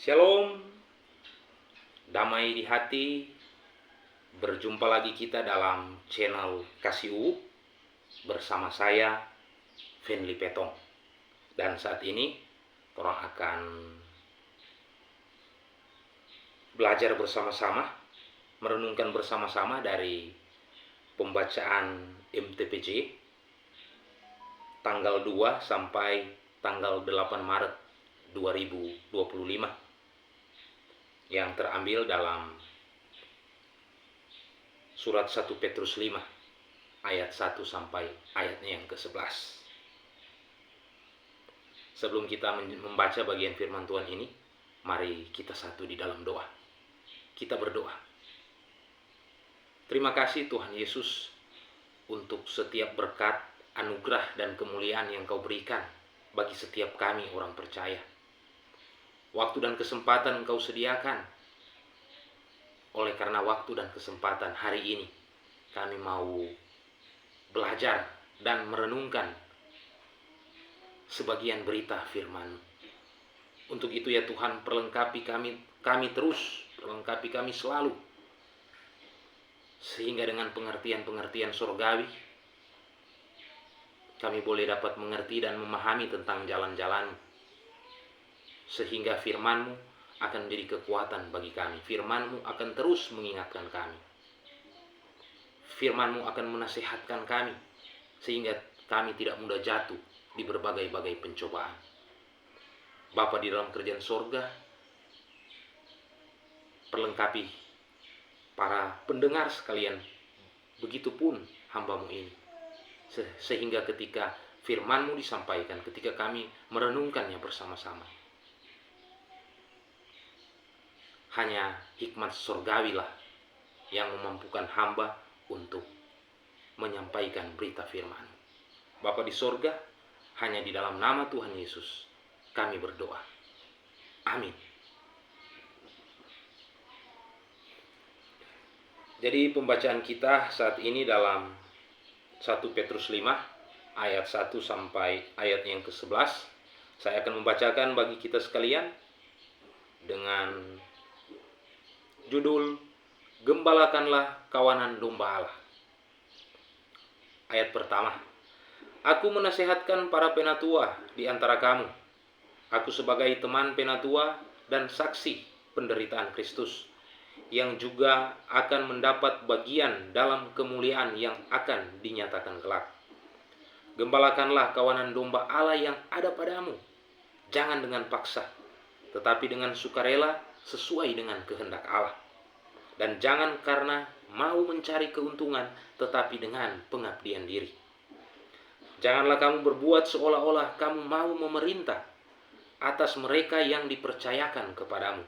Shalom, damai di hati. Berjumpa lagi kita dalam channel Kasihu bersama saya, Venly Petong. Dan saat ini, orang akan belajar bersama-sama, merenungkan bersama-sama dari pembacaan MTPJ tanggal 2 sampai tanggal 8 Maret 2025 yang terambil dalam surat 1 Petrus 5 ayat 1 sampai ayatnya yang ke-11. Sebelum kita membaca bagian firman Tuhan ini, mari kita satu di dalam doa. Kita berdoa. Terima kasih Tuhan Yesus untuk setiap berkat, anugerah dan kemuliaan yang Kau berikan bagi setiap kami orang percaya. Waktu dan kesempatan Engkau sediakan. Oleh karena waktu dan kesempatan hari ini, kami mau belajar dan merenungkan sebagian berita firman. Untuk itu ya Tuhan, perlengkapi kami terus, perlengkapi kami selalu. Sehingga dengan pengertian-pengertian surgawi, kami boleh dapat mengerti dan memahami tentang jalan-jalan. Sehingga firman-Mu akan menjadi kekuatan bagi kami. Firman-Mu akan terus mengingatkan kami. Firman-Mu akan menasihatkan kami, sehingga kami tidak mudah jatuh di berbagai-bagai pencobaan. Bapa di dalam kerajaan sorga, perlengkapi para pendengar sekalian, begitupun hamba-Mu ini. Sehingga ketika firman-Mu disampaikan, ketika kami merenungkannya bersama-sama, hanya hikmat surgawilah yang memampukan hamba untuk menyampaikan berita firman. Bapa di sorga, hanya di dalam nama Tuhan Yesus kami berdoa. Amin. Jadi pembacaan kita saat ini dalam 1 Petrus 5 ayat 1 sampai ayat yang ke-11. Saya akan membacakan bagi kita sekalian dengan judul Gembalakanlah kawanan domba Allah. Ayat pertama. Aku menasihatkan para penatua di antara kamu. Aku sebagai teman penatua dan saksi penderitaan Kristus, yang juga akan mendapat bagian dalam kemuliaan yang akan dinyatakan kelak. Gembalakanlah kawanan domba Allah yang ada padamu, jangan dengan paksa, tetapi dengan sukarela sesuai dengan kehendak Allah. Dan jangan karena mau mencari keuntungan, tetapi dengan pengabdian diri. Janganlah kamu berbuat seolah-olah kamu mau memerintah atas mereka yang dipercayakan kepadamu,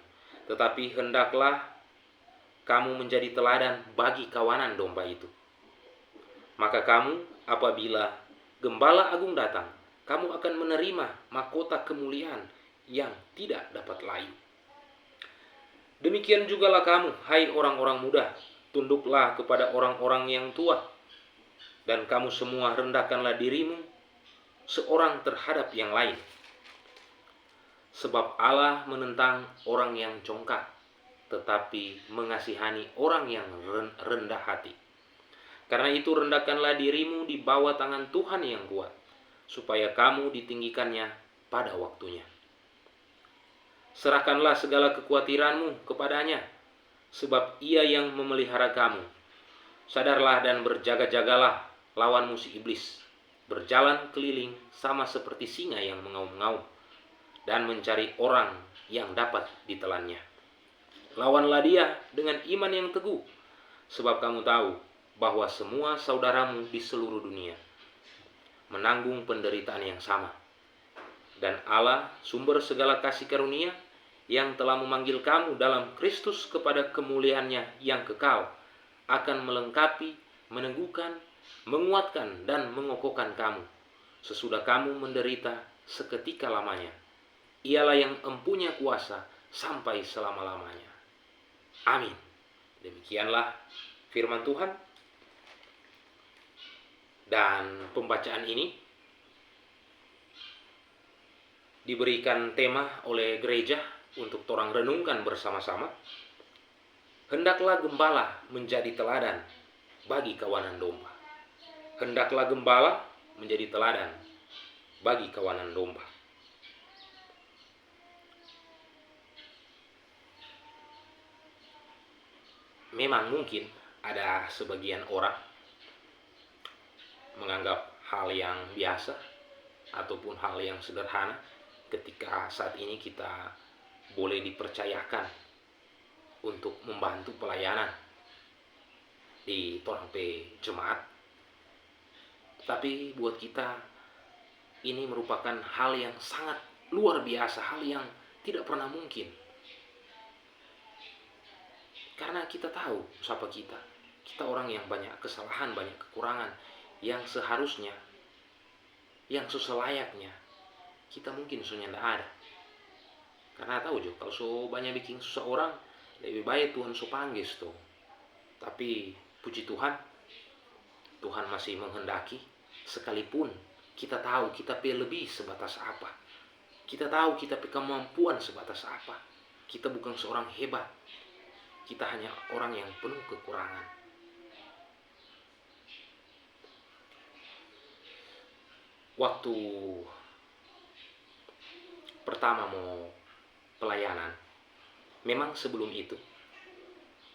tetapi hendaklah kamu menjadi teladan bagi kawanan domba itu. Maka kamu, apabila Gembala Agung datang, kamu akan menerima mahkota kemuliaan yang tidak dapat layu. Demikian jugalah kamu, hai orang-orang muda, tunduklah kepada orang-orang yang tua, dan kamu semua rendahkanlah dirimu seorang terhadap yang lain. Sebab Allah menentang orang yang congkak, tetapi mengasihani orang yang rendah hati. Karena itu rendahkanlah dirimu di bawah tangan Tuhan yang kuat, supaya kamu ditinggikannya pada waktunya. Serahkanlah segala kekhawatiranmu kepadanya, sebab Ia yang memelihara kamu. Sadarlah dan berjaga-jagalah lawan musuh iblis, berjalan keliling sama seperti singa yang mengaum-ngaum, dan mencari orang yang dapat ditelannya. Lawanlah dia dengan iman yang teguh, sebab kamu tahu bahwa semua saudaramu di seluruh dunia menanggung penderitaan yang sama. Dan Allah, sumber segala kasih karunia, yang telah memanggil kamu dalam Kristus kepada kemuliaannya yang kekal, akan melengkapi, meneguhkan, menguatkan, dan mengokohkan kamu sesudah kamu menderita seketika lamanya. Ialah yang empunya kuasa sampai selama-lamanya. Amin. Demikianlah firman Tuhan. Dan pembacaan ini diberikan tema oleh gereja untuk torang renungkan bersama-sama. Hendaklah gembala menjadi teladan bagi kawanan domba. Hendaklah gembala menjadi teladan bagi kawanan domba. Memang mungkin ada sebagian orang menganggap hal yang biasa ataupun hal yang sederhana ketika saat ini kita boleh dipercayakan untuk membantu pelayanan di torang pe jemaat. Tapi buat kita ini merupakan hal yang sangat luar biasa, hal yang tidak pernah mungkin. Karena kita tahu siapa kita. Kita orang yang banyak kesalahan, banyak kekurangan, yang seharusnya, yang seselayaknya kita mungkin sudah tidak ada. Karena tahu juga kalau so banyak bikin susah orang, lebih baik Tuhan so panggil tuh. Tapi puji Tuhan, Tuhan masih menghendaki, sekalipun kita tahu kita lebih sebatas apa. Kita tahu kita kemampuan sebatas apa. Kita bukan seorang hebat. Kita hanya orang yang penuh kekurangan. Waktu pertama mau pelayanan, memang sebelum itu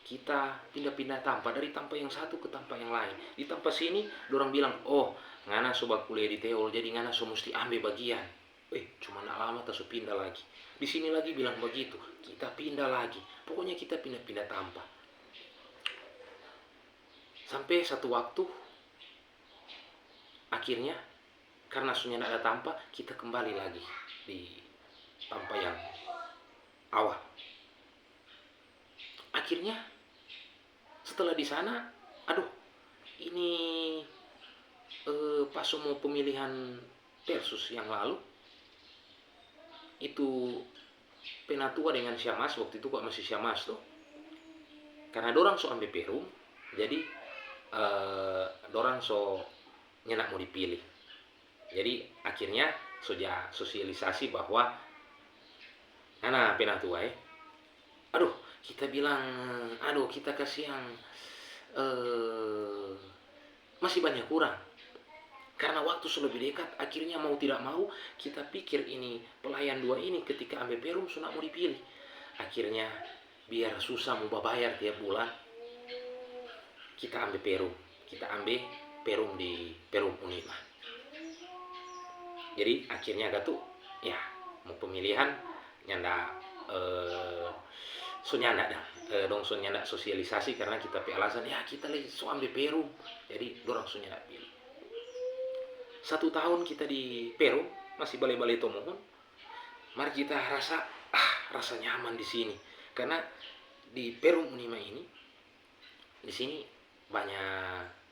kita pindah-pindah tampa, dari tampa yang satu ke tampa yang lain. Di tampa sini dorang bilang, oh ngana sobat kuliah di Teol, jadi ngana so mesti ambil bagian. Cuma nak lama tak so pindah lagi. Di sini lagi bilang begitu, kita pindah lagi. Pokoknya kita pindah-pindah tampa. Sampai satu waktu, akhirnya karena sudah tidak ada tampa, kita kembali lagi di tampa yang awal. Akhirnya setelah di sana, ini pas semua pemilihan Persus yang lalu, itu Penatua dengan Syamas, waktu itu kok masih Syamas tuh, karena dorang so ambil Perum, jadi dorang so nyenak mau dipilih. Jadi akhirnya sudah sosialisasi bahwa Nana Penatua kita bilang, kita kasih yang masih banyak kurang. Karena waktu sudah lebih dekat, akhirnya mau tidak mau kita pikir ini pelayan 2 ini ketika ambil Perum sudah mau dipilih. Akhirnya biar susah mau bayar tiap bulan, kita ambil Perum. Kita ambil Perum di Perum Unima. Jadi akhirnya mau pemilihan nyanda sunyanda dong sunyanda sosialisasi, karena kita alasan kita lagi so ambil Perum, jadi dorang sunyanda pilih. 1 tahun kita di Perum, masih balik-balik tomohon. Mari kita rasa nyaman di sini, karena di Perum Unima ini, di sini banyak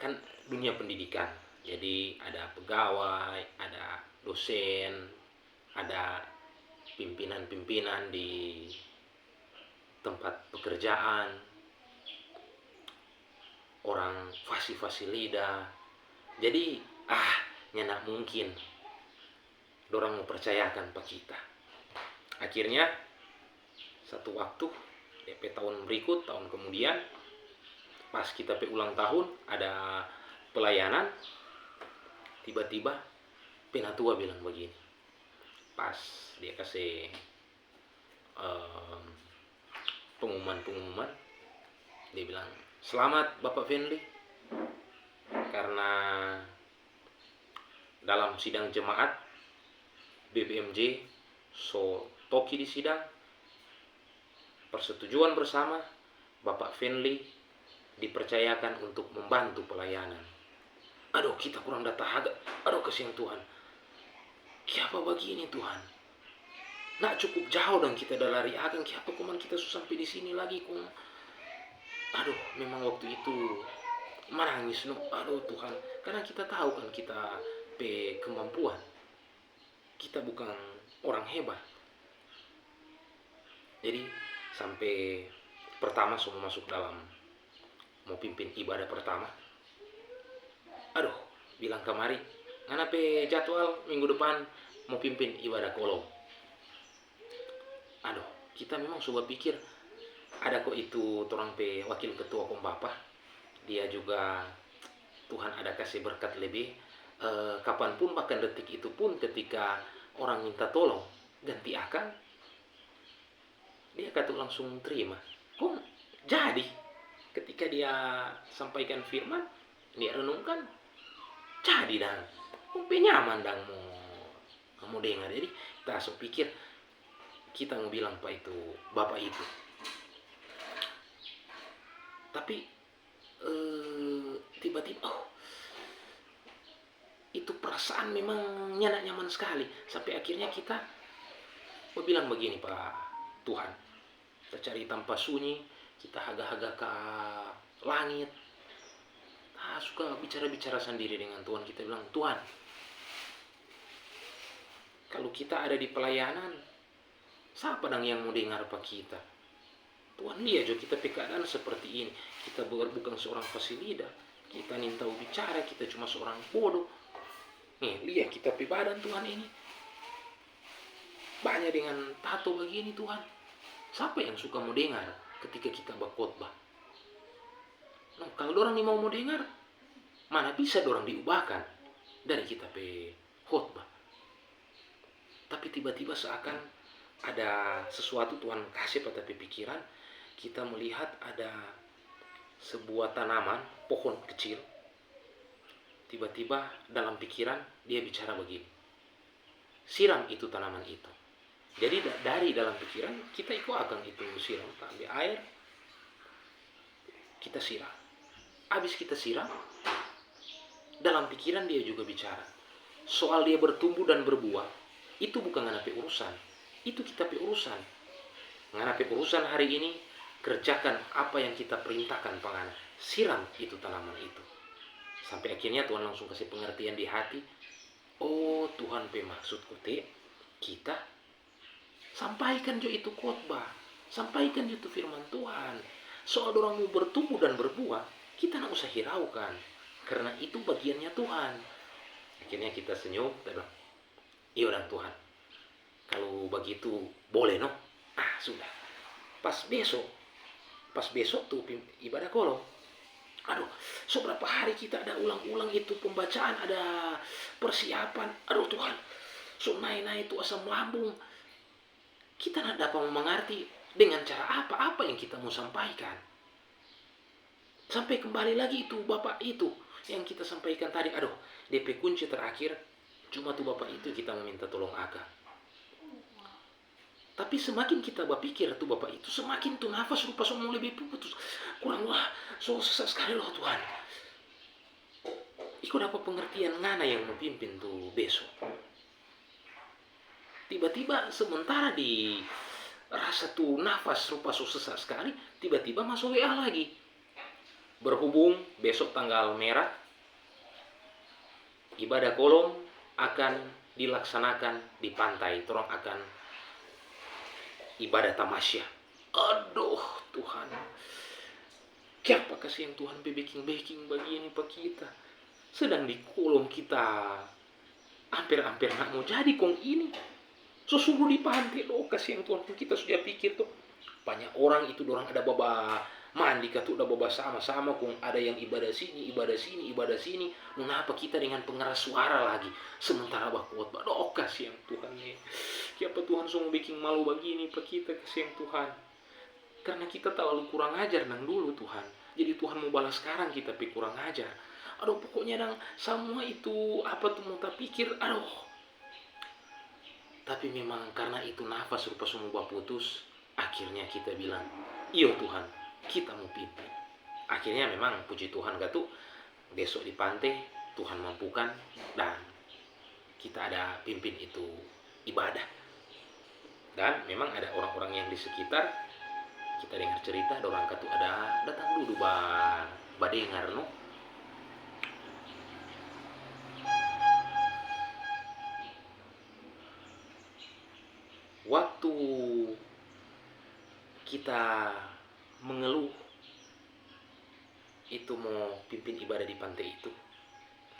kan dunia pendidikan. Jadi ada pegawai, ada dosen, ada pimpinan-pimpinan di tempat pekerjaan, orang fasih-fasih lidah. Jadi nyenak mungkin dorang mau percayakan pak kita. Akhirnya satu waktu DP tahun berikut, tahun kemudian, pas kita ulang tahun ada pelayanan, tiba-tiba Penatua bilang begini, pas dia kasih pengumuman, dia bilang, selamat Bapak Fenli, karena dalam sidang jemaat BBMJ so toki di sidang, persetujuan bersama Bapak Fenli dipercayakan untuk membantu pelayanan. Kita kurang data kasihan Tuhan. Kiapa begini Tuhan? Nak cukup jauh dan kita dah lari akan, kiapa kuman kita susah sampai di sini lagi kung. Memang waktu itu menangis Tuhan, karena kita tahu kan kita kemampuan. Kita bukan orang hebat. Jadi sampai pertama semua masuk dalam mau pimpin ibadah pertama. Bilang kemari, ngana jadwal minggu depan mau pimpin ibadah kolom. Aduh, kita memang coba pikir, ada kok itu torang pe wakil ketua kong bapak, dia juga Tuhan ada kasih berkat lebih. Kapanpun bahkan detik itu pun ketika orang minta tolong ganti akang, dia kata langsung terima. Kok jadi ketika dia sampaikan firman, dia renungkan, jadi dan kok nyaman dan mau dengar. Jadi kita langsung pikir, kita mau bilang pak itu bapak itu, tapi tiba-tiba itu perasaan memang nyaman sekali, sampai akhirnya kita mau bilang begini, Pak Tuhan, kita cari tanpa sunyi, kita haga-haga ke langit, suka bicara-bicara sendiri dengan Tuhan. Kita bilang, Tuhan, kalau kita ada di pelayanan, siapa dong yang mau dengar apa kita? Tuhan, lihat jo kita keadaan seperti ini, kita bukan seorang fasilida, kita nih tahu bicara, kita cuma seorang bodoh. Nih, lihat kita pe badan Tuhan ini banyak dengan tato begini Tuhan. Siapa yang suka mau dengar ketika kita berkhotbah? Nah, kalau dorang nih mau dengar, mana bisa dorang diubahkan dari kita pe khotbah. Tapi tiba-tiba seakan ada sesuatu Tuhan kasih pada pikiran, kita melihat ada sebuah tanaman, pohon kecil. Tiba-tiba dalam pikiran dia bicara begini, siram itu tanaman itu. Jadi dari dalam pikiran kita akan itu siram, ambil air, kita siram. Habis kita siram, dalam pikiran dia juga bicara soal dia bertumbuh dan berbuah. Itu bukan nganape urusan, itu kita pe urusan. Nganape urusan hari ini, kerjakan apa yang kita perintahkan pangana, siram itu tanaman itu. Sampai akhirnya Tuhan langsung kasih pengertian di hati. Oh, Tuhan pe maksud kote kita sampaikan jo itu khotbah, sampaikan itu firman Tuhan. Soal orang mau bertumbuh dan berbuah, kita nggak usah hiraukan, karena itu bagiannya Tuhan. Akhirnya kita senyum, kita bilang, iya dan Tuhan, kalau begitu boleh no. Sudah. Pas besok tuh ibadah kolom. Aduh, seberapa hari kita ada ulang-ulang itu pembacaan, ada persiapan. Aduh Tuhan, so naik-naik itu asam lambung. Kita tidak dapat mengerti dengan cara apa yang kita mau sampaikan. Sampai kembali lagi itu Bapak itu yang kita sampaikan tadi. Aduh, DP kunci terakhir cuma tuh Bapak itu kita meminta tolong agak. Tapi semakin kita berpikir tuh Bapak itu, semakin tuh nafas rupa mau lebih putus. Kurang so susah sekali loh Tuhan. Iko dapat pengertian ngana yang memimpin tuh besok. Tiba-tiba sementara di rasa tuh nafas rupa so sesak sekali, tiba-tiba masuk WA lagi. Berhubung besok tanggal merah, ibadah kolom akan dilaksanakan di pantai. Torong akan ibadah tamasya. Aduh Tuhan, siapa kasih yang Tuhan baking begini pak kita. Sedang di kolom kita hampir nak mau jadi kong ini. Sesungguh di pantai loh, kasih yang Tuhan kita sudah pikir tuh. Banyak orang itu dorang ada baba mandi katu udah baba sama-sama kong ada yang ibadah sini. Mengapa kita dengan pengeras suara lagi sementara khotbah? Doh kasih yang Tuhan nih. Siapa Tuhan semua bikin malu begini pak kita kasih yang Tuhan. Karena kita terlalu kurang ajar nang dulu Tuhan. Jadi Tuhan mau balas sekarang kita kurang ajar. Aduh pokoknya nang semua itu apa tuh mau tak pikir. Aduh. Tapi memang karena itu nafas rupa semua putus. Akhirnya kita bilang, iyo Tuhan, kita mau pimpin. Akhirnya memang puji Tuhan gak tuh, besok di pantai Tuhan mampukan dan kita ada pimpin itu ibadah. Dan memang ada orang-orang yang di sekitar, kita dengar cerita, ada orang katu ada datang dulu dengar no. Waktu kita mengeluh itu mau pimpin ibadah di pantai itu,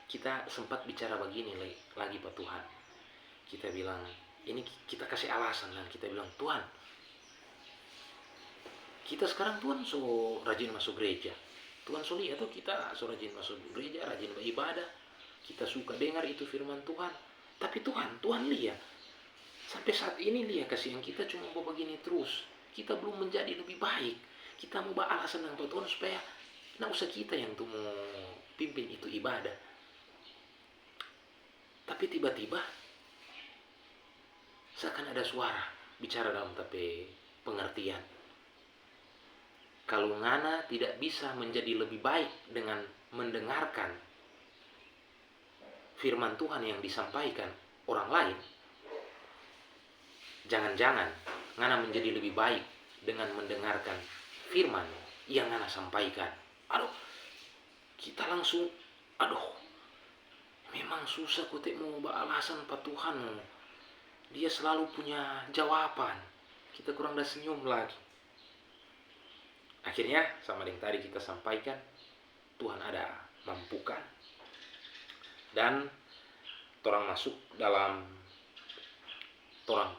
kita sempat bicara begini lagi Pak Tuhan. kita bilang, ini kita kasih alasan dan kita bilang, Tuhan, kita sekarang Tuhan so rajin masuk gereja. Tuhan so lihat tuh kita so rajin masuk gereja, rajin beribadah. Kita suka dengar itu firman Tuhan. Tapi Tuhan lihat. Sampai saat ini lihat kasihan kita cuma mau begini terus. Kita belum menjadi lebih baik. Kita mau alasan dengan Tuhan supaya nggak usah kita yang tuh mau pimpin itu ibadah. Tapi tiba-tiba seakan ada suara bicara dalam tapi pengertian. Kalau ngana tidak bisa menjadi lebih baik dengan mendengarkan firman Tuhan yang disampaikan orang lain, jangan-jangan ngana menjadi lebih baik dengan mendengarkan firman yang ngana sampaikan. Kita langsung, memang susah kutek mau beralasan Pak Tuhan. Dia selalu punya jawaban. Kita kurang dah senyum lagi. Akhirnya sama yang tadi kita sampaikan, Tuhan ada mampukan. Dan torang masuk dalam torang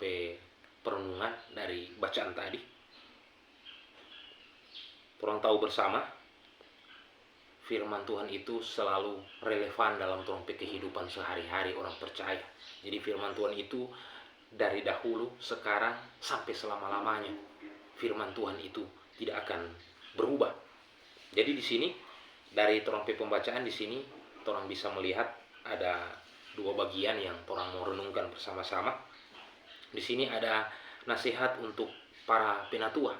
perenungan dari bacaan tadi. Torang tahu bersama firman Tuhan itu selalu relevan dalam torang kehidupan sehari-hari orang percaya. Jadi firman Tuhan itu dari dahulu, sekarang, sampai selama-lamanya. Firman Tuhan itu tidak akan berubah. Jadi di sini dari torang pembacaan di sini torang bisa melihat ada dua bagian yang torang mau renungkan bersama-sama. Di sini ada nasihat untuk para penatua,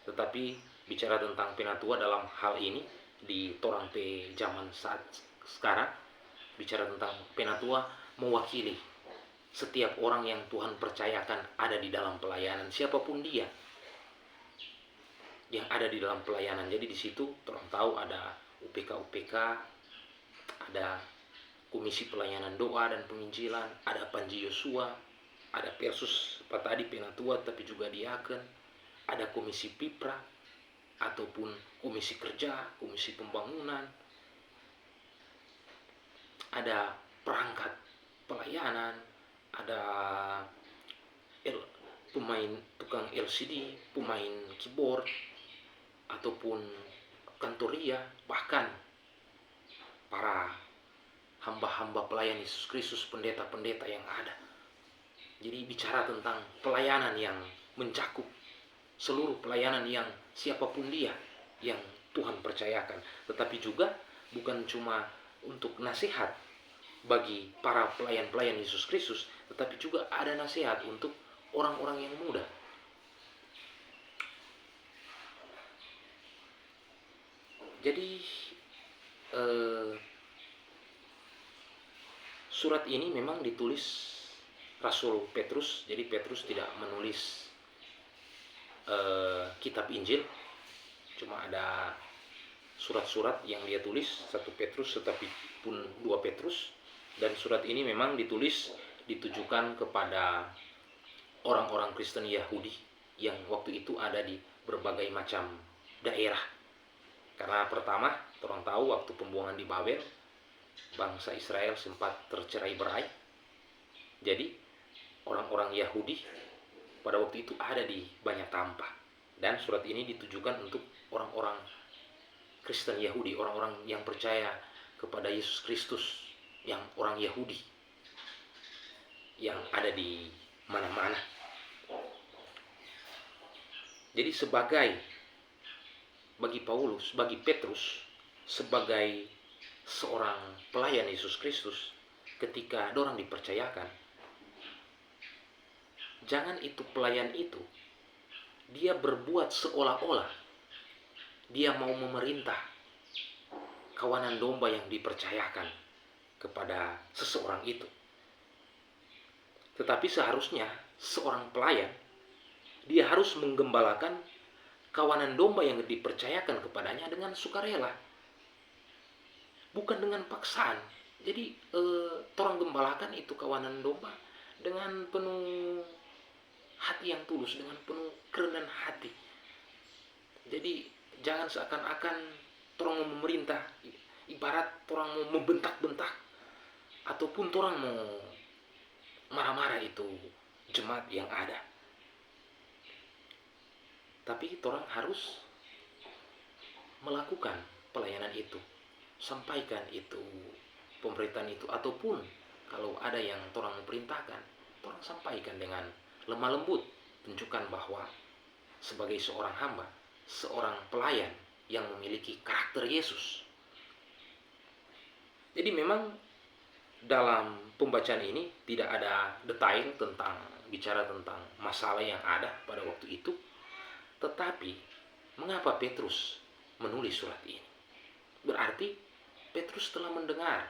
tetapi bicara tentang penatua dalam hal ini di torang zaman saat sekarang, bicara tentang penatua mewakili setiap orang yang Tuhan percayakan ada di dalam pelayanan, siapapun dia yang ada di dalam pelayanan. Jadi di situ torang tahu ada UPK, ada Komisi Pelayanan Doa dan Penginjilan, ada Panji Yosua, ada Persus tadi penatua tapi juga diaken, ada Komisi Pipra ataupun Komisi Kerja, Komisi Pembangunan, ada perangkat pelayanan, ada pemain tukang LCD, pemain keyboard, ataupun kantoria, bahkan para hamba-hamba pelayan Yesus Kristus, pendeta-pendeta yang ada. Jadi bicara tentang pelayanan yang mencakup seluruh pelayanan yang siapapun dia yang Tuhan percayakan. Tetapi juga bukan cuma untuk nasihat bagi para pelayan-pelayan Yesus Kristus, tetapi juga ada nasihat untuk orang-orang yang muda. Jadi surat ini memang ditulis Rasul Petrus. Jadi Petrus tidak menulis kitab Injil, cuma ada surat-surat yang dia tulis, 1 Petrus tetapi pun 2 Petrus. Dan surat ini memang ditujukan kepada orang-orang Kristen Yahudi yang waktu itu ada di berbagai macam daerah. Karena pertama, orang tahu waktu pembuangan di Babel, bangsa Israel sempat tercerai-berai. Jadi orang-orang Yahudi pada waktu itu ada di banyak tempat. Dan surat ini ditujukan untuk orang-orang Kristen Yahudi, orang-orang yang percaya kepada Yesus Kristus, yang orang Yahudi yang ada di mana-mana. Jadi bagi Paulus, bagi Petrus, sebagai seorang pelayan Yesus Kristus, ketika dorang dipercayakan, jangan itu pelayan itu dia berbuat seolah-olah dia mau memerintah kawanan domba yang dipercayakan kepada seseorang itu. Tetapi seharusnya seorang pelayan dia harus menggembalakan kawanan domba yang dipercayakan kepadanya dengan sukarela, bukan dengan paksaan. Jadi torang gembalakan itu kawanan domba dengan penuh hati yang tulus, dengan penuh kerendahan hati. Jadi jangan seakan-akan torang mau memerintah, ibarat torang mau membentak-bentak, ataupun torang mau marah-marah itu jemaat yang ada. Tapi orang harus melakukan pelayanan itu, sampaikan itu pemberitaan itu, ataupun kalau ada yang orang perintahkan, orang sampaikan dengan lemah lembut, tunjukkan bahwa sebagai seorang hamba, seorang pelayan yang memiliki karakter Yesus. Jadi memang dalam pembacaan ini tidak ada detail tentang bicara tentang masalah yang ada pada waktu itu, tetapi mengapa Petrus menulis surat ini? Berarti Petrus telah mendengar.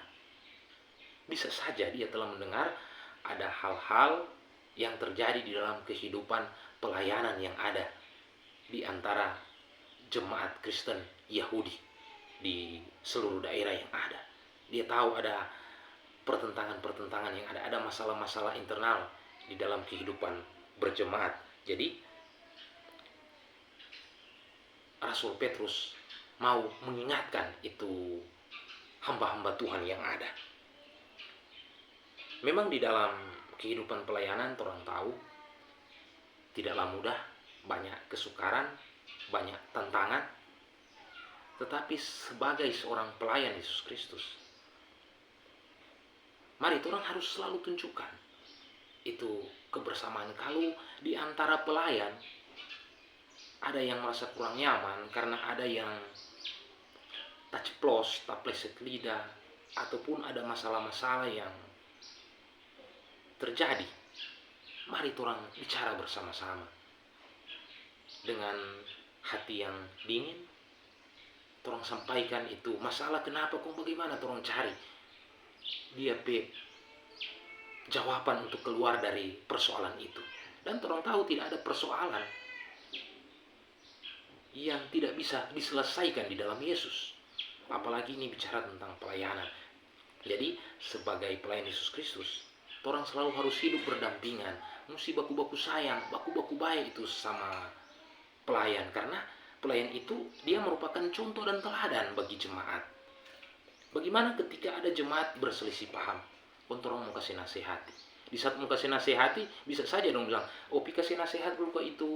Bisa saja dia telah mendengar ada hal-hal yang terjadi di dalam kehidupan pelayanan yang ada di antara jemaat Kristen Yahudi di seluruh daerah yang ada. Dia tahu ada pertentangan-pertentangan yang ada masalah-masalah internal di dalam kehidupan berjemaat. Jadi Rasul Petrus mau mengingatkan itu hamba-hamba Tuhan yang ada. Memang di dalam kehidupan pelayanan orang tahu tidaklah mudah, banyak kesukaran, banyak tantangan. Tetapi sebagai seorang pelayan Yesus Kristus, mari orang harus selalu tunjukkan itu kebersamaan. Kalau di antara pelayan ada yang merasa kurang nyaman karena ada yang tak ceplos, tak pleset lidah, ataupun ada masalah-masalah yang terjadi, mari orang bicara bersama-sama dengan hati yang dingin. Orang sampaikan itu masalah kenapa, kok bagaimana, orang cari dia jawaban untuk keluar dari persoalan itu. Dan orang tahu tidak ada persoalan yang tidak bisa diselesaikan di dalam Yesus. Apalagi ini bicara tentang pelayanan. Jadi sebagai pelayan Yesus Kristus, orang selalu harus hidup berdampingan, mesti baku-baku sayang, baku-baku baik itu sama pelayan. Karena pelayan itu dia merupakan contoh dan teladan bagi jemaat. Bagaimana ketika ada jemaat berselisih paham, orang mau kasih nasihati. Di saat mau kasih nasihati, bisa saja dong bilang, oh pi kasih nasihat dulu kok itu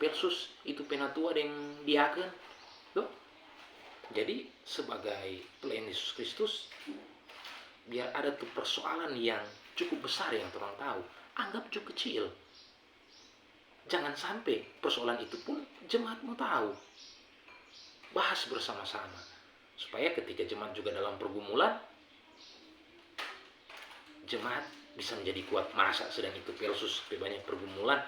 versus itu penatua yang diaken. Loh. Jadi sebagai pelayan Yesus Kristus, biar ada tuh persoalan yang cukup besar yang orang tahu, anggap cukup kecil. Jangan sampai persoalan itu pun jemaat mau tahu. Bahas bersama-sama. Supaya ketika jemaat juga dalam pergumulan, jemaat bisa menjadi kuat. Masa sedang itu versus banyak pergumulan,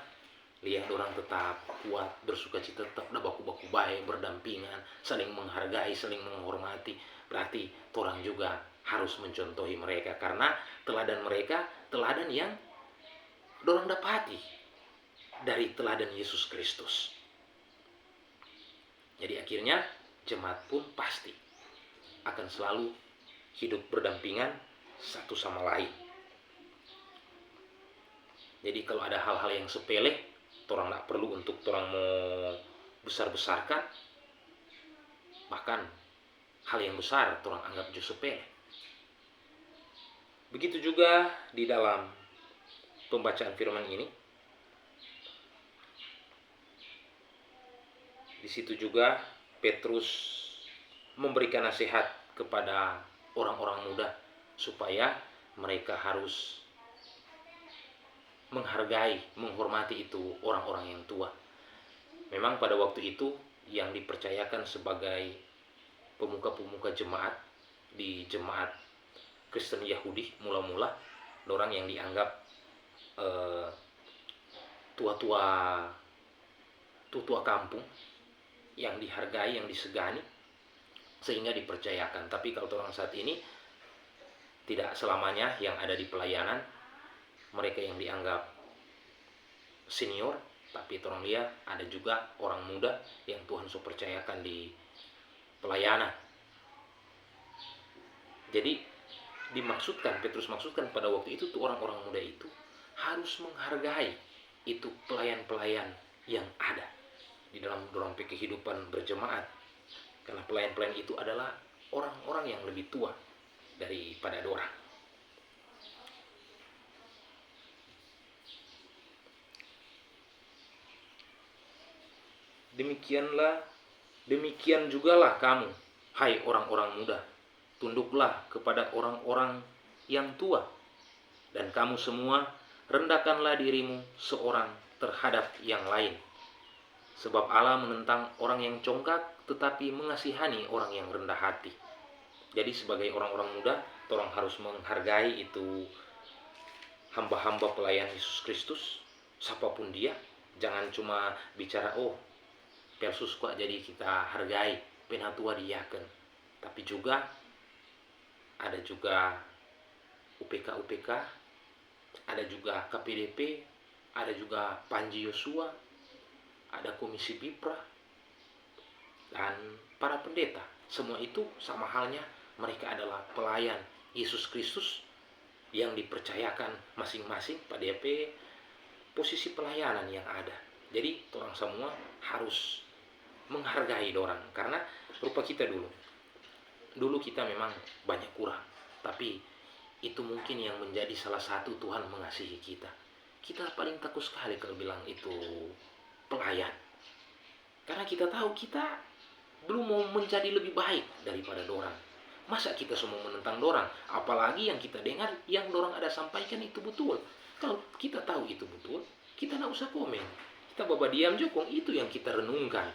lihat orang tetap kuat, bersukacita, tetap ada baku-baku baik, berdampingan, saling menghargai, saling menghormati. Berarti orang juga harus mencontohi mereka, karena teladan mereka teladan yang orang dapati dari teladan Yesus Kristus. Jadi akhirnya jemaat pun pasti akan selalu hidup berdampingan satu sama lain. Jadi kalau ada hal-hal yang sepele, orang tidak perlu untuk orang mau besar-besarkan. Bahkan hal yang besar orang anggap justru sepele. Begitu juga di dalam pembacaan firman ini. Di situ juga Petrus memberikan nasihat kepada orang-orang muda supaya mereka harus menghargai, menghormati itu orang-orang yang tua. Memang pada waktu itu yang dipercayakan sebagai pemuka-pemuka jemaat di jemaat Kristen Yahudi mula-mula, orang yang dianggap tua-tua kampung, yang dihargai, yang disegani, sehingga dipercayakan. Tapi kalau orang saat ini, tidak selamanya yang ada di pelayanan mereka yang dianggap senior, tapi orang lihat ada juga orang muda yang Tuhan sudah percayakan di pelayanan. Jadi Petrus maksudkan pada waktu itu tuh orang-orang muda itu harus menghargai itu pelayan-pelayan yang ada di dalam kehidupan berjemaat. Karena pelayan-pelayan itu adalah orang-orang yang lebih tua daripada dorang. Demikian jugalah kamu, hai orang-orang muda, tunduklah kepada orang-orang yang tua, dan kamu semua rendahkanlah dirimu seorang terhadap yang lain. Sebab Allah menentang orang yang congkak, tetapi mengasihani orang yang rendah hati. Jadi sebagai orang-orang muda, orang harus menghargai itu hamba-hamba pelayan Yesus Kristus, siapapun dia. Jangan cuma bicara, oh Persus kok jadi kita hargai, penatua diaken. Tapi juga ada juga UPK, ada juga KPDP, ada juga Panji Yosua, ada Komisi Bipra, dan para pendeta. Semua itu sama halnya, mereka adalah pelayan Yesus Kristus yang dipercayakan masing-masing pada posisi pelayanan yang ada. Jadi orang semua harus menghargai dorang, karena rupa kita dulu kita memang banyak kurang, tapi itu mungkin yang menjadi salah satu Tuhan mengasihi kita. Kita paling takut sekali kalau bilang itu pelayan, karena kita tahu kita belum mau menjadi lebih baik daripada dorang. Masa kita semua menentang dorang? Apalagi yang kita dengar, yang dorang ada sampaikan itu betul. Kalau kita tahu itu betul, kita tidak usah komen. Kita bawa diam jokong, itu yang kita renungkan.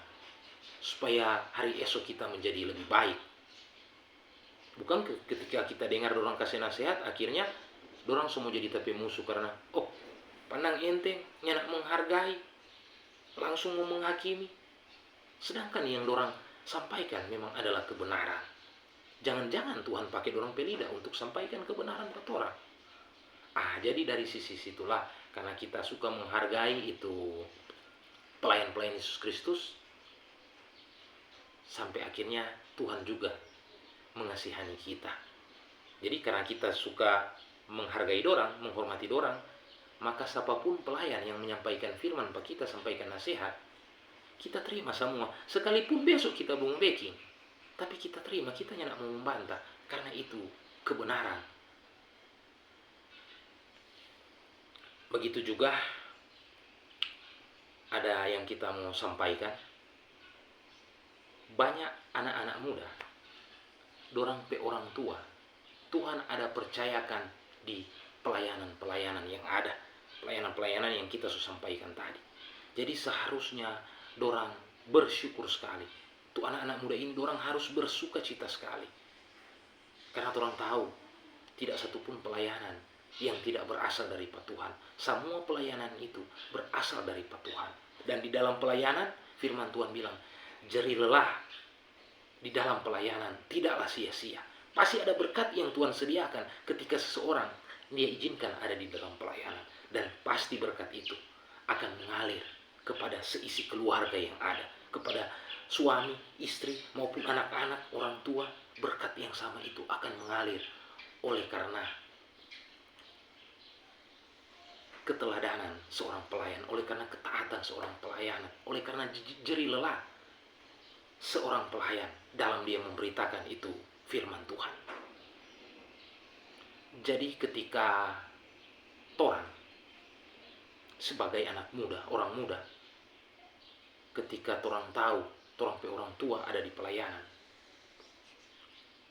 Supaya hari esok kita menjadi lebih baik. Bukan ketika kita dengar dorang kasih nasihat, akhirnya dorang semua jadi tapi musuh karena, oh pandang enteng, nyanak menghargai, langsung mau menghakimi. Sedangkan yang dorang sampaikan memang adalah kebenaran. Jangan-jangan Tuhan pakai dorang pelida untuk sampaikan kebenaran buat orang. Jadi dari sisi situlah, karena kita suka menghargai itu pelayan-pelayan Yesus Kristus, sampai akhirnya Tuhan juga mengasihani kita. Jadi karena kita suka menghargai dorang, menghormati dorang, maka siapapun pelayan yang menyampaikan firman, pak kita sampaikan nasihat, kita terima semua. Sekalipun besok kita belum backing, tapi kita terima, kita tidak mau membantah, karena itu kebenaran. Begitu juga ada yang kita mau sampaikan, banyak anak-anak muda, dorang pe orang tua, Tuhan ada percayakan di pelayanan-pelayanan yang ada, pelayanan-pelayanan yang kita sudah sampaikan tadi. Jadi seharusnya dorang bersyukur sekali. Tuh anak-anak muda ini dorang harus bersuka cita sekali. Karena dorang tahu tidak satupun pelayanan yang tidak berasal dari Tuhan. Semua pelayanan itu berasal dari Tuhan. Dan di dalam pelayanan, firman Tuhan bilang, jerih lelah di dalam pelayanan tidaklah sia-sia. Pasti ada berkat yang Tuhan sediakan ketika seseorang dia izinkan ada di dalam pelayanan. Dan pasti berkat itu akan mengalir kepada seisi keluarga yang ada, kepada suami, istri, maupun anak-anak, orang tua. Berkat yang sama itu akan mengalir oleh karena keteladanan seorang pelayan, oleh karena ketaatan seorang pelayan, oleh karena jerih lelah seorang pelayan dalam dia memberitakan itu firman Tuhan. Jadi ketika torang sebagai anak muda, orang muda, ketika torang tahu torang pe orang tua ada di pelayanan,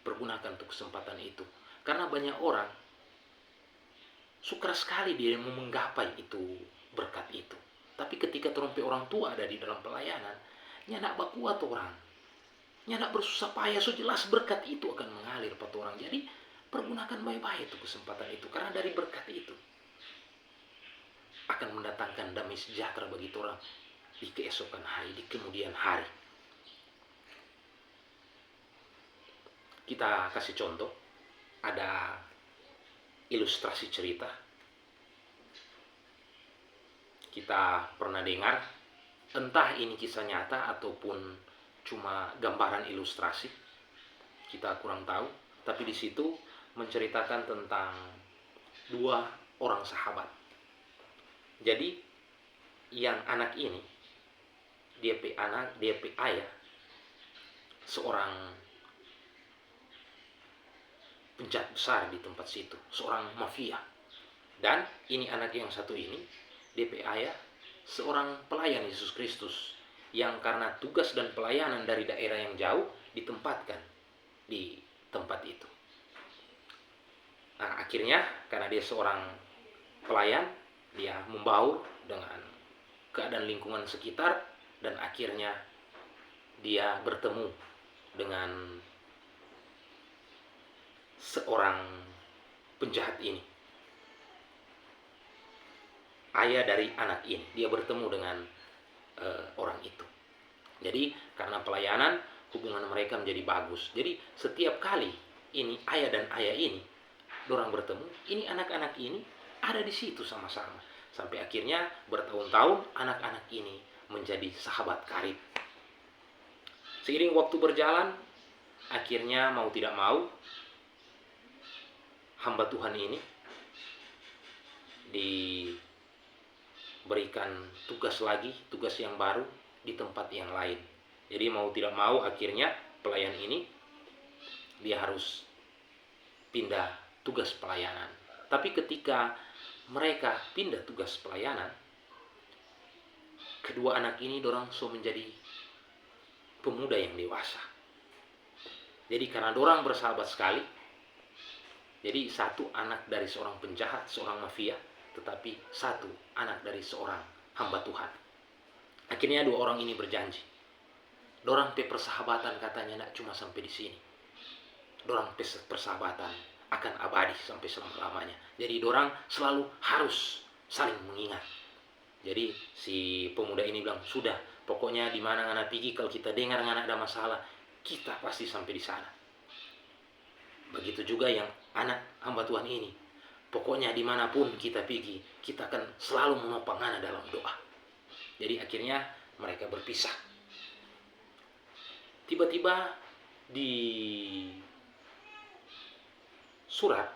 pergunakan untuk kesempatan itu. Karena banyak orang suka sekali dia mau menggapai itu berkat itu. Tapi ketika torang pe orang tua ada di dalam pelayanan, nyanak bakuat orang, nyanak bersusah payah, so jelas berkat itu akan mengalir pada orang. Jadi pergunakan baik-baik itu kesempatan itu, karena dari berkat itu akan mendatangkan damai sejahtera bagi orang di keesokan hari, di kemudian hari. Kita kasih contoh, ada ilustrasi cerita. Kita pernah dengar, entah ini kisah nyata ataupun cuma gambaran ilustrasi, kita kurang tahu. Tapi di situ menceritakan tentang dua orang sahabat. Jadi yang anak ini, dia pe ayah seorang penjahat besar di tempat situ, seorang mafia. Dan ini anak yang satu ini, dia pe ayah seorang pelayan Yesus Kristus yang karena tugas dan pelayanan dari daerah yang jauh ditempatkan di tempat itu. Nah, akhirnya karena dia seorang pelayan, dia membaur dengan keadaan lingkungan sekitar, dan akhirnya dia bertemu dengan seorang penjahat ini, ayah dari anak ini. Dia bertemu dengan orang itu. Jadi karena pelayanan, hubungan mereka menjadi bagus. Jadi setiap kali ini ayah dan ayah ini dorang bertemu, ini anak-anak ini ada di situ sama-sama. Sampai akhirnya bertahun-tahun anak-anak ini menjadi sahabat karib. Seiring waktu berjalan, akhirnya mau tidak mau hamba Tuhan ini diberikan tugas lagi, tugas yang baru di tempat yang lain. Jadi mau tidak mau akhirnya pelayan ini dia harus pindah tugas pelayanan. Tapi ketika mereka pindah tugas pelayanan, kedua anak ini dorang so menjadi pemuda yang dewasa. Jadi karena dorang bersahabat sekali, jadi satu anak dari seorang penjahat, seorang mafia, tetapi satu anak dari seorang hamba Tuhan. Akhirnya dua orang ini berjanji, dorang persahabatan katanya tidak cuma sampai di sini. Dorang persahabatan akan abadi sampai selama-lamanya. Jadi dorang selalu harus saling mengingat. Jadi si pemuda ini bilang, sudah, pokoknya di mana ngana pergi, kalau kita dengar ngana ada masalah, kita pasti sampai di sana. Begitu juga yang anak hamba Tuhan ini, pokoknya dimanapun kita pergi, kita akan selalu menopang ngana dalam doa. Jadi akhirnya mereka berpisah. Tiba-tiba di surat,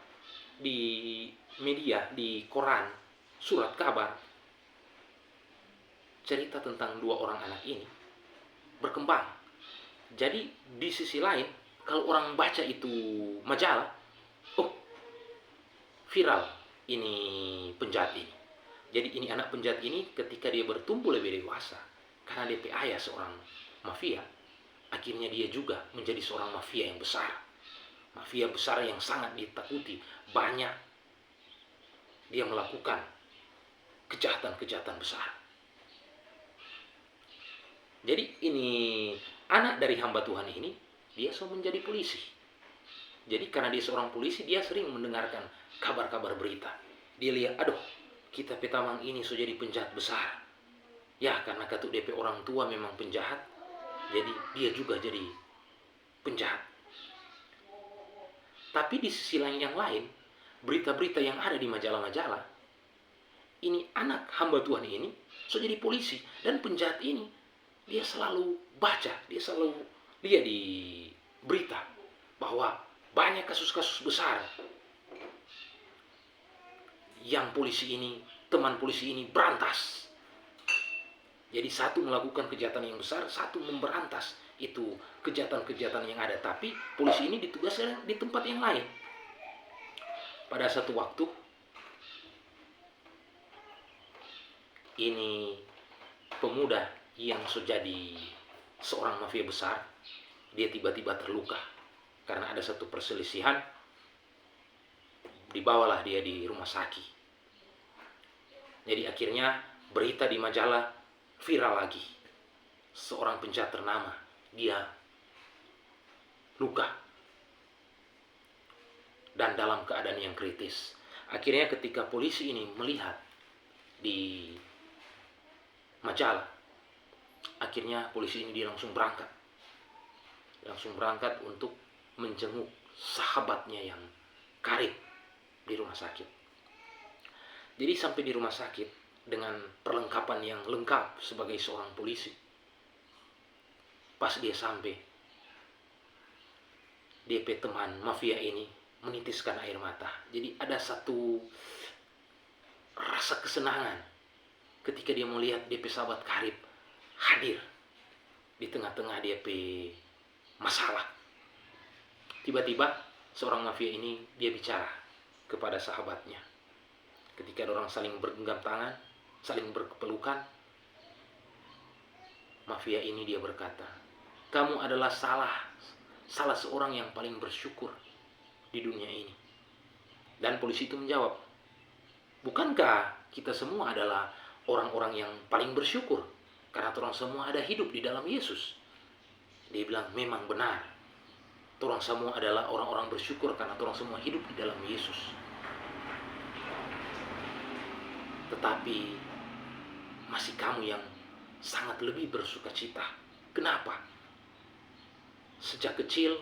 di media, di koran, surat kabar, cerita tentang dua orang anak ini berkembang. Jadi di sisi lain, kalau orang baca itu majalah, oh, viral ini penjahat ini. Jadi ini anak penjahat ini ketika dia bertumbuh lebih dewasa, karena DP ayah seorang mafia, akhirnya dia juga menjadi seorang mafia yang besar. Mafia besar yang sangat ditakuti. Banyak dia melakukan kejahatan-kejahatan besar. Jadi ini anak dari hamba Tuhan ini, dia so menjadi polisi. Jadi karena dia seorang polisi, dia sering mendengarkan kabar-kabar berita. Dia lihat, aduh, kita petamang ini so jadi penjahat besar. Ya, karena katuk DP orang tua memang penjahat, jadi dia juga jadi penjahat. Tapi di sisi lain yang lain, berita-berita yang ada di majalah-majalah, ini anak hamba Tuhan ini so jadi polisi, dan penjahat ini dia selalu baca, dia selalu lihat di berita bahwa banyak kasus-kasus besar yang polisi ini, teman polisi ini berantas. Jadi satu melakukan kejahatan yang besar, satu memberantas itu kejahatan-kejahatan yang ada. Tapi polisi ini ditugaskan di tempat yang lain. Pada satu waktu, ini pemuda yang sudah jadi seorang mafia besar, dia tiba-tiba terluka karena ada satu perselisihan. Dibawalah dia di rumah sakit. Jadi akhirnya berita di majalah viral lagi. Seorang penjahat ternama, dia luka dan dalam keadaan yang kritis. Akhirnya ketika polisi ini melihat di majalah, akhirnya polisi ini dia langsung berangkat untuk menjenguk sahabatnya yang karib di rumah sakit. Jadi sampai di rumah sakit dengan perlengkapan yang lengkap sebagai seorang polisi. Pas dia sampai, DP teman mafia ini menitiskan air mata. Jadi ada satu rasa kesenangan ketika dia melihat DP sahabat karib hadir di tengah-tengah DP masalah. Tiba-tiba seorang mafia ini dia bicara kepada sahabatnya. Ketika orang saling bergenggam tangan, saling berpelukan, mafia ini dia berkata, kamu adalah salah seorang yang paling bersyukur di dunia ini. Dan polisi itu menjawab, bukankah kita semua adalah orang-orang yang paling bersyukur karena orang semua ada hidup di dalam Yesus? Dia bilang, memang benar, orang semua adalah orang-orang bersyukur karena orang semua hidup di dalam Yesus. Tetapi masih kamu yang sangat lebih bersuka cita. Kenapa? Sejak kecil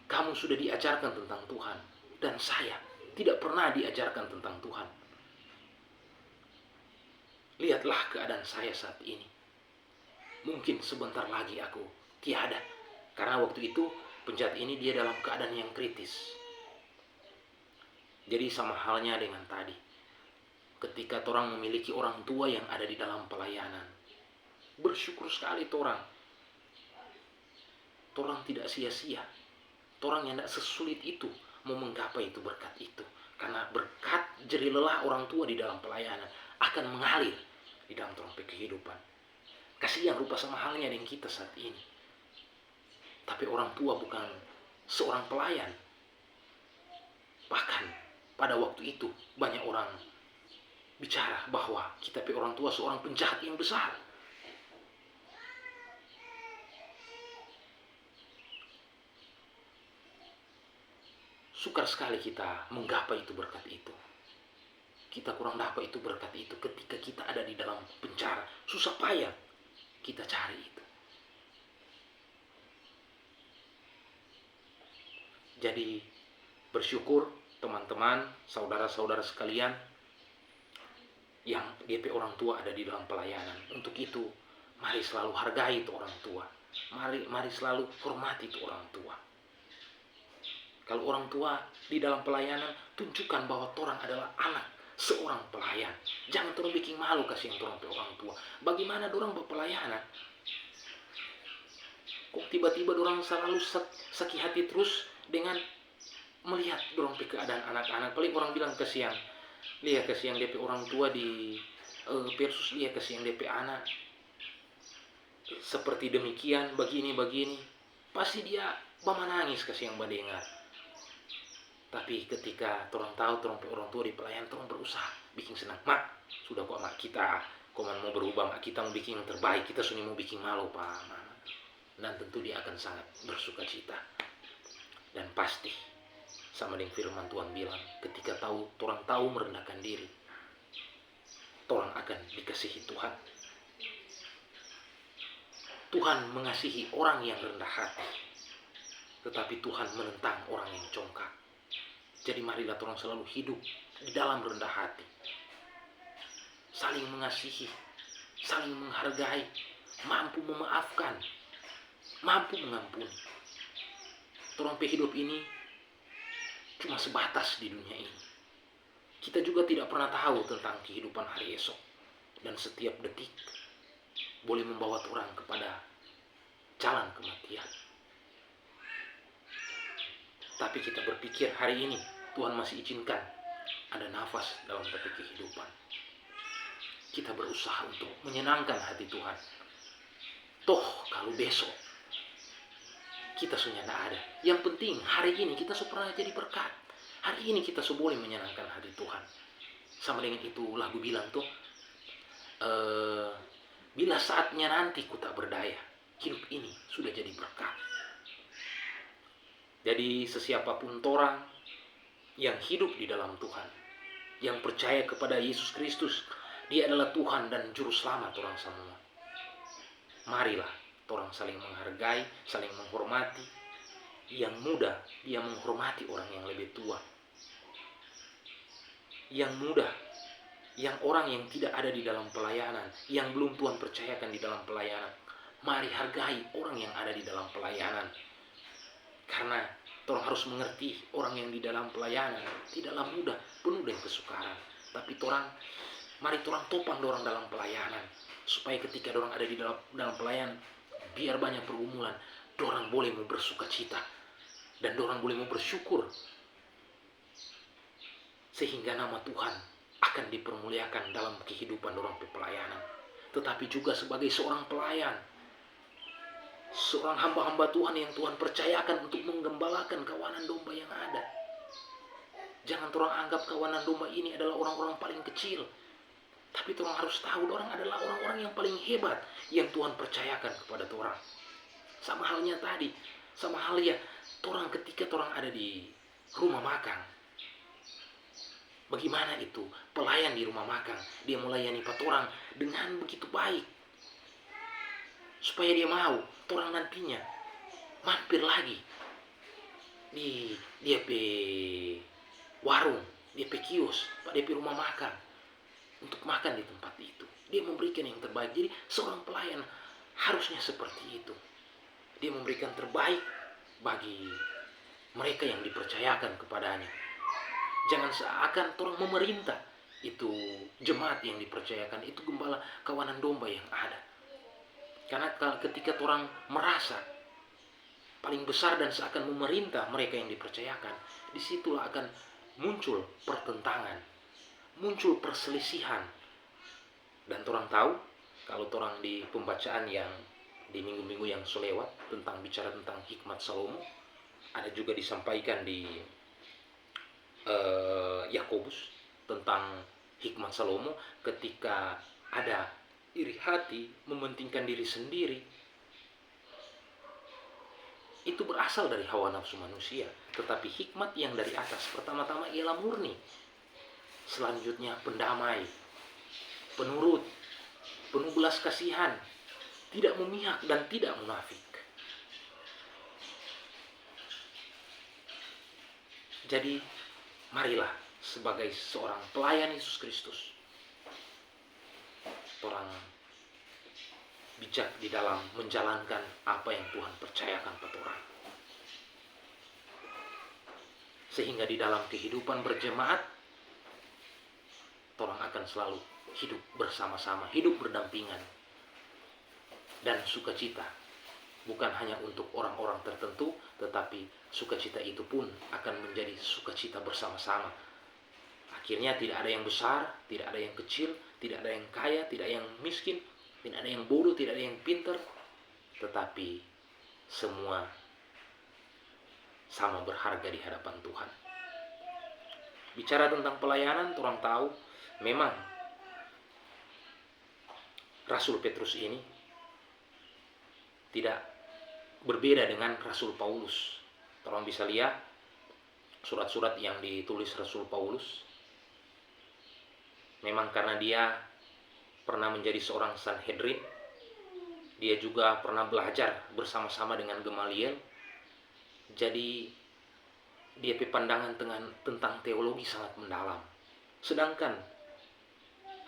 kamu sudah diajarkan tentang Tuhan, dan saya tidak pernah diajarkan tentang Tuhan. Lihatlah keadaan saya saat ini. Mungkin sebentar lagi aku tiada, karena waktu itu penjahat ini dia dalam keadaan yang kritis. Jadi sama halnya dengan tadi, ketika orang memiliki orang tua yang ada di dalam pelayanan, bersyukur sekali orang tidak sia-sia, orang yang tidak sesulit itu mau menggapai itu berkat itu, karena berkat jerih lelah orang tua di dalam pelayanan akan mengalir di dalam orang kehidupan. Kasihan rupa sama halnya dengan kita saat ini. Tapi orang tua bukan seorang pelayan. Bahkan pada waktu itu banyak orang bicara bahwa kita orang tua seorang penjahat yang besar. Sukar sekali kita menggapai itu berkat itu. Kita kurang dapat itu berkat itu ketika kita ada di dalam penjara. Susah payah kita cari itu. Jadi bersyukur teman-teman, saudara-saudara sekalian yang DP orang tua ada di dalam pelayanan. Untuk itu mari selalu hargai itu orang tua. Mari selalu hormati itu orang tua. Kalau orang tua di dalam pelayanan, tunjukkan bahwa orang adalah anak seorang pelayan. Jangan orang bikin malu kasih orang tua. Bagaimana orang berpelayanan? Kok tiba-tiba orang selalu sakit hati terus dengan melihat orang keadaan anak-anak. Paling orang bilang kasihan. Lihat kasihan DP orang tua di versus lihat kasihan DP anak. Seperti demikian, begini. Pasti dia menangis kasihan mendengar. Tapi ketika orang tahu orang tua di pelayan, orang berusaha bikin senang. Mak, sudah kok mak kita, kok mau berubah, mak kita mau bikin yang terbaik, kita sunyi mau bikin malu pak. Dan tentu dia akan sangat bersuka cita. Dan pasti sama dengan firman Tuhan bilang, ketika orang tahu merendahkan diri, orang akan dikasihi Tuhan. Tuhan mengasihi orang yang rendah hati, tetapi Tuhan menentang orang yang congkak. Jadi marilah orang selalu hidup di dalam rendah hati, saling mengasihi, saling menghargai, mampu memaafkan, mampu mengampuni. Orang hidup ini cuma sebatas di dunia ini. Kita juga tidak pernah tahu tentang kehidupan hari esok, dan setiap detik boleh membawa orang kepada jalan kematian. Tapi kita berpikir hari ini Tuhan masih izinkan ada nafas dalam tetapi kehidupan. Kita berusaha untuk menyenangkan hati Tuhan. Toh kalau besok kita sudah tidak ada. Yang penting hari ini kita pernah jadi berkat. Hari ini kita boleh menyenangkan hati Tuhan. Sama dengan itu lagu bilang tuh, bila saatnya nanti ku tak berdaya, hidup ini sudah jadi berkat. Jadi sesiapapun orang yang hidup di dalam Tuhan, yang percaya kepada Yesus Kristus, dia adalah Tuhan dan Juru Selamat orang semua. Marilah orang saling menghargai, saling menghormati. Yang muda, dia menghormati orang yang lebih tua. Yang muda, yang orang yang tidak ada di dalam pelayanan, yang belum Tuhan percayakan di dalam pelayanan, mari hargai orang yang ada di dalam pelayanan. Karena orang harus mengerti orang yang di dalam pelayanan tidaklah mudah, penuh dengan kesukaran. Tapi mari orang topang orang dalam pelayanan, supaya ketika orang ada di dalam pelayanan, biar banyak pergumulan, orang boleh mau bersuka cita dan orang boleh mau bersyukur, sehingga nama Tuhan akan dipermuliakan dalam kehidupan orang pelayanan. tetapi juga sebagai seorang pelayan, seorang hamba-hamba Tuhan yang Tuhan percayakan untuk menggembalakan kawanan domba yang ada. Jangan orang anggap kawanan domba ini adalah orang-orang paling kecil, tapi orang harus tahu orang adalah orang-orang yang paling hebat yang Tuhan percayakan kepada orang. Sama halnya tadi, sama halnya orang ketika orang ada di rumah makan. Bagaimana itu pelayan di rumah makan, dia melayani orang dengan begitu baik, supaya dia mau orang nantinya mampir lagi di dia pe warung, dia pe kios, dia pe rumah makan untuk makan di tempat itu. Dia memberikan yang terbaik. Jadi seorang pelayan harusnya seperti itu. Dia memberikan terbaik bagi mereka yang dipercayakan kepadanya. Jangan seakan orang memerintah. Itu jemaat yang dipercayakan, itu gembala kawanan domba yang ada. Karena ketika orang merasa paling besar dan seakan memerintah mereka yang dipercayakan, disitulah akan muncul pertentangan, muncul perselisihan. Dan orang tahu, kalau orang di pembacaan yang di minggu-minggu yang selewat tentang bicara tentang hikmat Salomo, ada juga disampaikan di Yakobus tentang hikmat Salomo ketika ada iri hati, mementingkan diri sendiri. Itu berasal dari hawa nafsu manusia. Tetapi hikmat yang dari atas pertama-tama ialah murni. Selanjutnya pendamai, penurut, penuh belas kasihan, tidak memihak dan tidak munafik. Jadi marilah sebagai seorang pelayan Yesus Kristus, orang bijak di dalam menjalankan apa yang Tuhan percayakan pada orang. Sehingga di dalam kehidupan berjemaat, orang akan selalu hidup bersama-sama, hidup berdampingan. Dan sukacita bukan hanya untuk orang-orang tertentu, tetapi sukacita itu pun akan menjadi sukacita bersama-sama. Akhirnya tidak ada yang besar, tidak ada yang kecil, tidak ada yang kaya, tidak ada yang miskin, tidak ada yang bodoh, tidak ada yang pintar, tetapi semua sama berharga di hadapan Tuhan. Bicara tentang pelayanan, orang tahu memang Rasul Petrus ini tidak berbeda dengan Rasul Paulus. Orang bisa lihat surat-surat yang ditulis Rasul Paulus. Memang karena dia pernah menjadi seorang Sanhedrin, dia juga pernah belajar bersama-sama dengan Gamaliel. Jadi dia punya pandangan tentang teologi sangat mendalam. Sedangkan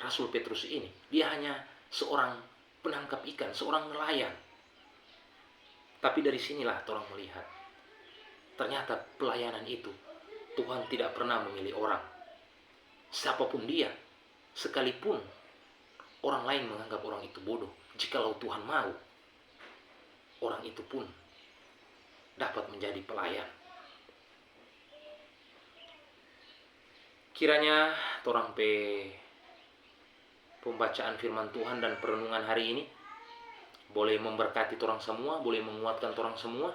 Rasul Petrus ini, dia hanya seorang penangkap ikan, seorang nelayan. Tapi dari sinilah orang melihat, ternyata pelayanan itu Tuhan tidak pernah memilih orang. Siapapun dia, sekalipun orang lain menganggap orang itu bodoh, jikalau Tuhan mau, orang itu pun dapat menjadi pelayan. Kiranya orang pembacaan firman Tuhan dan perenungan hari ini boleh memberkati orang semua, boleh menguatkan orang semua,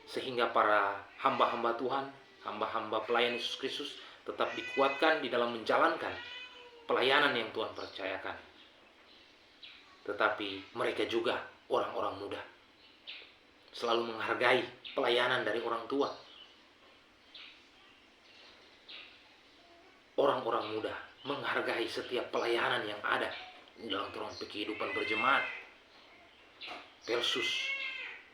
sehingga para hamba-hamba Tuhan, hamba-hamba pelayan Yesus Kristus tetap dikuatkan di dalam menjalankan pelayanan yang Tuhan percayakan. Tetapi mereka juga orang-orang muda selalu menghargai pelayanan dari orang tua. Orang-orang muda menghargai setiap pelayanan yang ada dalam orang kehidupan berjemaat versus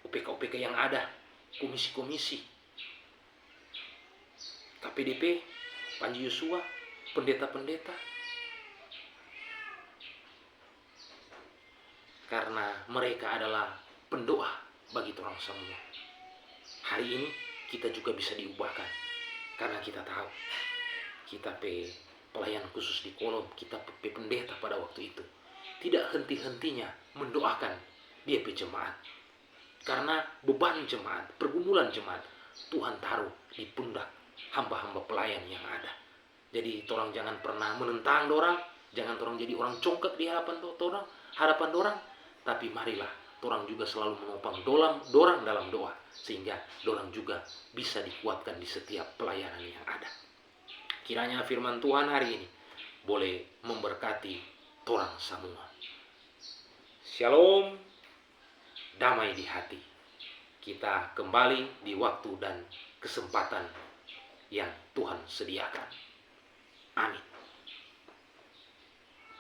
UPK-UPK yang ada, komisi-komisi, KPDP, Panji Yosua, pendeta-pendeta. Karena mereka adalah pendoa bagi orang semua. Hari ini kita juga bisa diubahkan, karena kita tahu kita pelayan khusus di kolom, kita pendeta pada waktu itu tidak henti-hentinya mendoakan dia jemaat. Karena beban jemaat, pergumulan jemaat Tuhan taruh di pundak hamba-hamba pelayan yang ada. Jadi orang jangan pernah menentang orang, Jangan orang jadi orang congkak di hadapan dorang, tapi marilah orang juga selalu menopang dorang dalam doa, sehingga dorang juga bisa dikuatkan di setiap pelayanan yang ada. Kiranya firman Tuhan hari ini boleh memberkati orang semua. Shalom, damai di hati. Kita kembali di waktu dan kesempatan yang Tuhan sediakan. Amin.